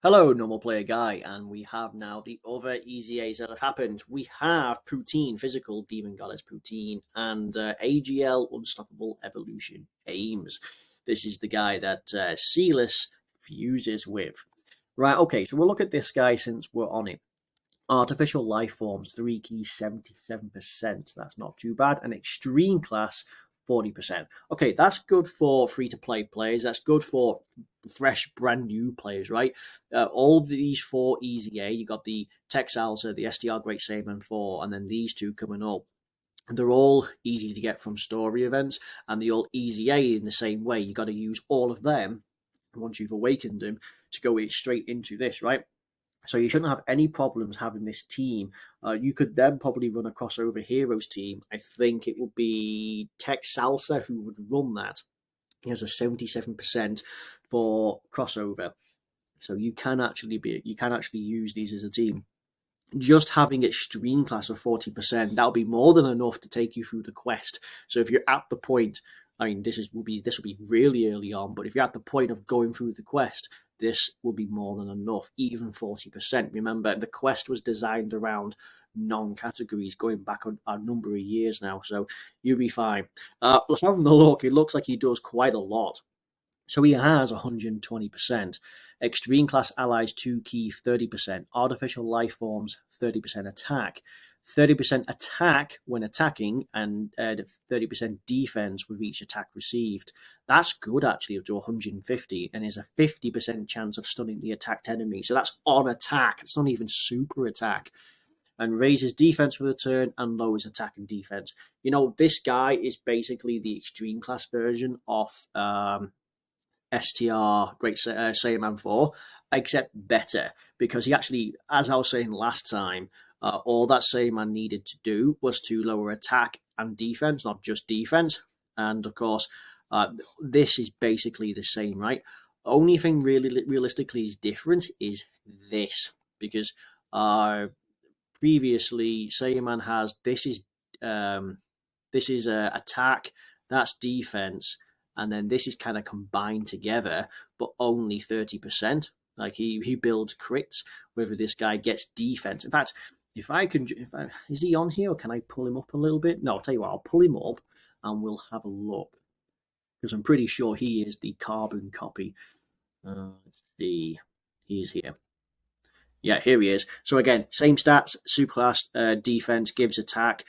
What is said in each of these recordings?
Hello, normal player guy, and we have now the other easy A's that have happened. We have Putine, physical demon goddess Putine, and AGL, unstoppable evolution Ahms. This is the guy that Sealess fuses with. Right, okay, so we'll look at this guy since we're on it. Artificial life forms, 3 keys, 77%. That's not too bad. And extreme class, 40%. Okay, that's good for free to play players. That's good for fresh, brand new players, right? All these four easy A. You got the Tech Salsa, the STR Great Saiyaman 4, and then these two coming up. They're all easy to get from story events, and they're all easy A in the same way. You got to use all of them once you've awakened them to go straight into this, right? So you shouldn't have any problems having this team. You could then probably run a crossover heroes team. I think it would be Tech Salsa who would run that. He has a 77% for crossover. So you can actually use these as a team. Just having extreme class of 40%, that'll be more than enough to take you through the quest. So if you're at the point, I mean, this will be really early on, but if you're at the point of going through the quest, this will be more than enough, even 40%. Remember, the quest was designed around non-categories going back a number of years now, so you'll be fine. Let's have a look. It looks like he does quite a lot. So he has 120%. Extreme class allies 2 key 30%. Artificial life forms 30% attack. 30% attack when attacking and 30% defense with each attack received. That's good actually, up to 150, and is a 50% chance of stunning the attacked enemy. So that's on attack. It's not even super attack. And raises defense for the turn and lowers attack and defense. You know, this guy is basically the extreme class version of STR Great Saiyaman 4, except better, because he actually, as I was saying last time, all that Saiyaman needed to do was to lower attack and defense, not just defense. And of course, this is basically the same, right? Only thing really realistically is different is this, because previously Saiyaman has this is attack, that's defense, and then this is kind of combined together, but only 30%. Like he builds crits, whether this guy gets defense. In fact, is he on here, or can I pull him up a little bit? No, I'll tell you what, I'll pull him up and we'll have a look, because I'm pretty sure he is the carbon copy. Let's see, he's here. Yeah, here he is. So again, same stats, superclass, defense, gives attack.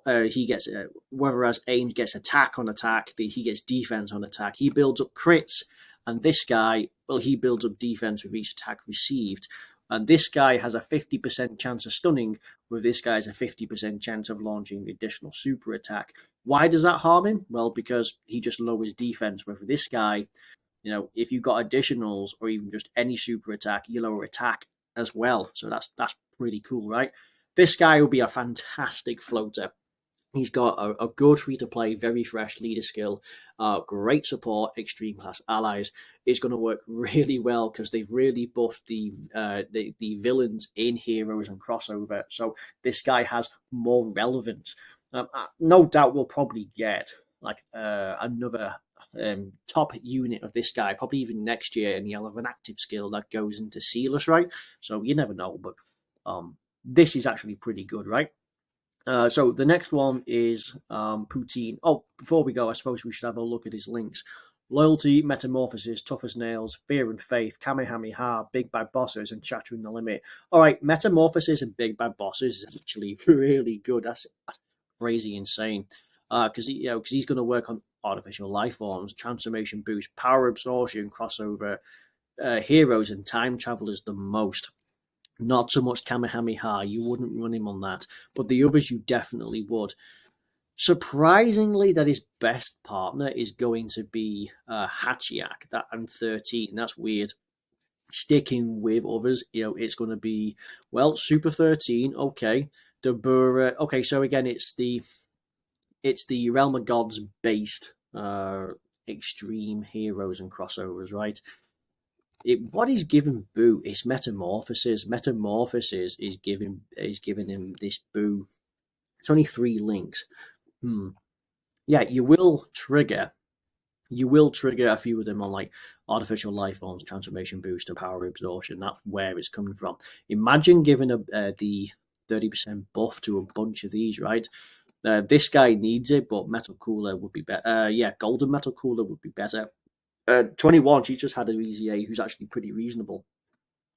He gets whereas Ahms gets attack on attack, he gets defense on attack. He builds up crits, and this guy, well, he builds up defense with each attack received. And this guy has a 50% chance of stunning, where this guy has a 50% chance of launching the additional super attack. Why does that harm him? Well, because he just lowers defense. Where for this guy, you know, if you've got additionals or even just any super attack, you lower attack as well. So that's pretty cool, right? This guy will be a fantastic floater. He's got a good free to play, very fresh leader skill, great support, extreme class allies. It's going to work really well because they've really buffed the villains in Heroes and Crossover. So this guy has more relevance. No doubt we'll probably get like another top unit of this guy, probably even next year, and he'll have an active skill that goes into Sealess, right? So you never know, but this is actually pretty good, right? So the next one is Putine. Oh, before we go, I suppose we should have a look at his links. Loyalty, Metamorphosis, Tough as Nails, Fear and Faith, Kamehameha, Big Bad Bosses, and Shattering the Limit. All right, Metamorphosis and Big Bad Bosses is actually really good. That's crazy insane. Because he's going to work on artificial life forms, transformation boost, power absorption, crossover, heroes, and time travelers the most. Not so much Kamehameha, you wouldn't run him on that, but the others you definitely would. Surprisingly, that his best partner is going to be Hachiak, that and 13. That's weird. Sticking with others, it's going to be, well, Super 13, okay. Dabura, okay, so again, it's the Realm of Gods based extreme heroes and crossovers, right? What he's given Boo is Metamorphosis. Metamorphosis is giving him this Boo. It's only 3 links. Yeah, you will trigger You will trigger a few of them on like artificial life forms, transformation booster, power absorption. That's where it's coming from. Imagine giving the 30% buff to a bunch of these, right? This guy needs it, but metal cooler would be better. Yeah, golden metal cooler would be better. 21, she just had an easy A who's actually pretty reasonable.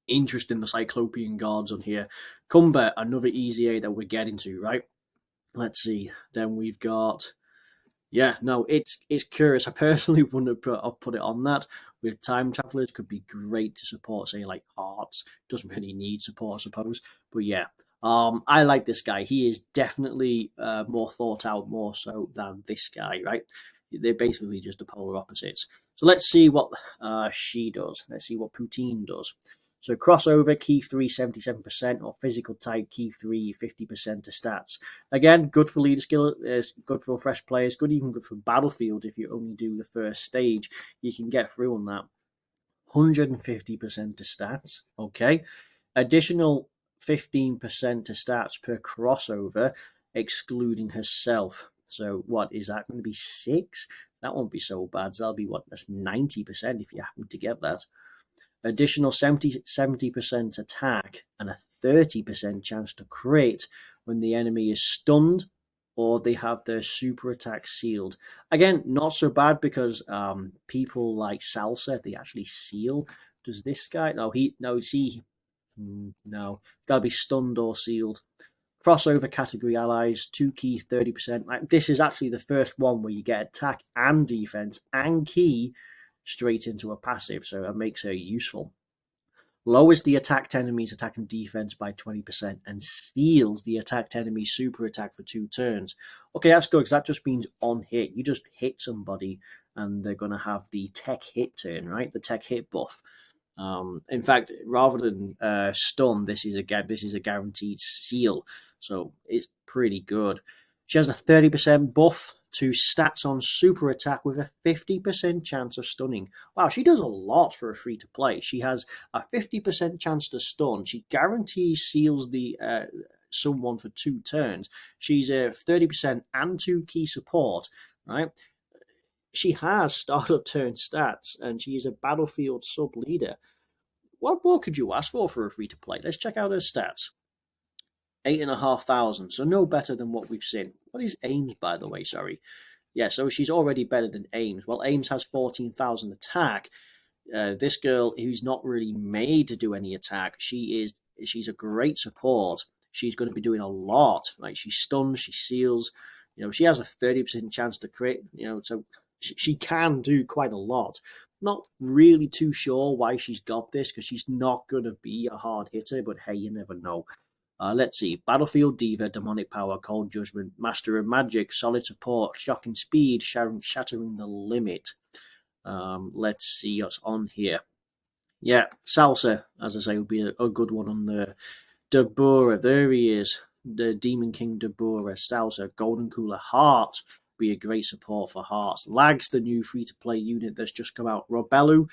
Interesting, the Cyclopean guards on here. Cumber, another easy A that we're getting to, right? Let's see. Then we've got, yeah, no, it's curious. I personally wouldn't have put it on that. With time travelers, could be great to support, say like hearts. Doesn't really need support, I suppose. But yeah, I like this guy. He is definitely more thought out, more so than this guy, right? They're basically just the polar opposites. So let's see what she does. Let's see what Putine does. So crossover, key 3, 77%, or physical type, key 3, 50% to stats. Again, good for leader skill, good for fresh players, good for battlefield if you only do the first stage. You can get through on that. 150% to stats, okay? Additional 15% to stats per crossover, excluding herself. So what is that going to be? 6? That won't be so bad. So that'll be what? That's 90% if you happen to get that. Additional 70% attack and a 30% chance to crit when the enemy is stunned or they have their super attack sealed. Again, not so bad because people like Salsa, they actually seal. Does this guy? No, no, gotta be stunned or sealed. Crossover category allies, 2 key, 30%. Like, this is actually the first one where you get attack and defense and key straight into a passive, so that makes her useful. Lowers the attacked enemy's attack and defense by 20% and seals the attacked enemy's super attack for 2 turns. Okay, that's good because that just means on hit. You just hit somebody and they're going to have the tech hit turn, right? The tech hit buff. In fact, rather than stun, this is a guaranteed seal, so it's pretty good. She has a 30% buff to stats on super attack with a 50% chance of stunning. Wow, she does a lot for a free to play. She has a 50% chance to stun. She guarantees seals the someone for 2 turns. She's a 30% and 2 key support, right? She has start of turn stats, and she is a battlefield sub leader. What more could you ask for a free to play? Let's check out her stats. 8,500, so no better than what we've seen. What is Ahms, by the way? Sorry. Yeah, so she's already better than Ahms. Well, Ahms has 14,000 attack. This girl, who's not really made to do any attack, she's a great support. She's going to be doing a lot. Like, she stuns, she seals. She has a 30% chance to crit. So she can do quite a lot. Not really too sure why she's got this, because she's not going to be a hard hitter, but hey, you never know. Let's see. Battlefield Diva, Demonic Power, Cold Judgment, Master of Magic, Solid Support, Shocking Speed, Shattering the Limit. Let's see what's on here. Yeah, Salsa, as I say, would be a good one on there. Dabura, there he is. The Demon King Dabura, Salsa, Golden Cooler, Heart, be a great support for Hearts. Lags, the new free-to-play unit that's just come out. Robelu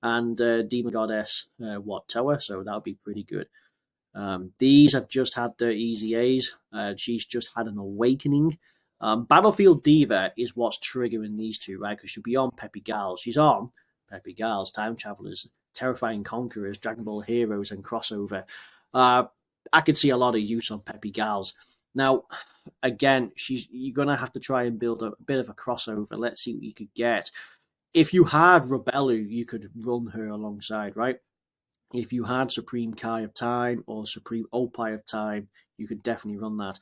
and Demon Goddess, Toa, so that'll be pretty good. These have just had their easy A's. She's just had an awakening. Battlefield Diva is what's triggering these two, right? Because she'll be on Peppy Gals. She's on Peppy Gals, Time Travelers, Terrifying Conquerors, Dragon Ball Heroes, and Crossover. I could see a lot of use on Peppy Gals. Now, again, you're going to have to try and build a bit of a crossover. Let's see what you could get. If you had Rebelu, you could run her alongside, right? If you had Supreme Kai of Time or Supreme Opie of Time, you could definitely run that.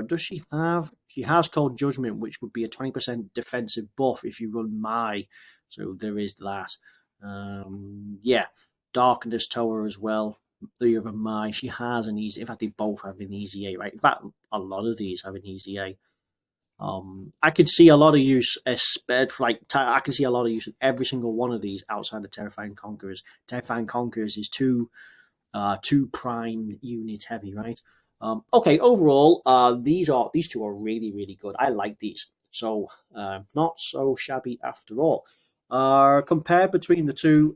Does she have? She has Cold Judgment, which would be a 20% defensive buff if you run Mai. So there is that. Yeah, Darkness Tower as well. The other Mai, she has an easy. In fact, they both have an easy A, right? In fact, a lot of these have an easy A. I could see a lot of use, I can see a lot of use in every single one of these outside of Terrifying Conquerors. Terrifying Conquerors is too prime unit heavy, right? Okay, overall, these two are really, really good. I like these, so not so shabby after all. Compared between the two,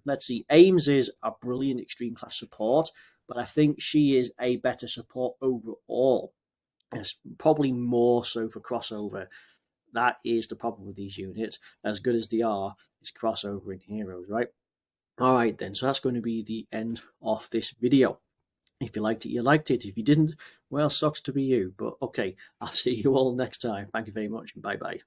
let's see. Ahms is a brilliant extreme class support, but I think she is a better support overall. It's probably more so for crossover. that is the problem with these units. As good as they are, it's crossover in heroes, right? All right, then. So that's going to be the end of this video. If you liked it, you liked it. If you didn't, well, sucks to be you. But okay, I'll see you all next time. Thank you very much. Bye bye.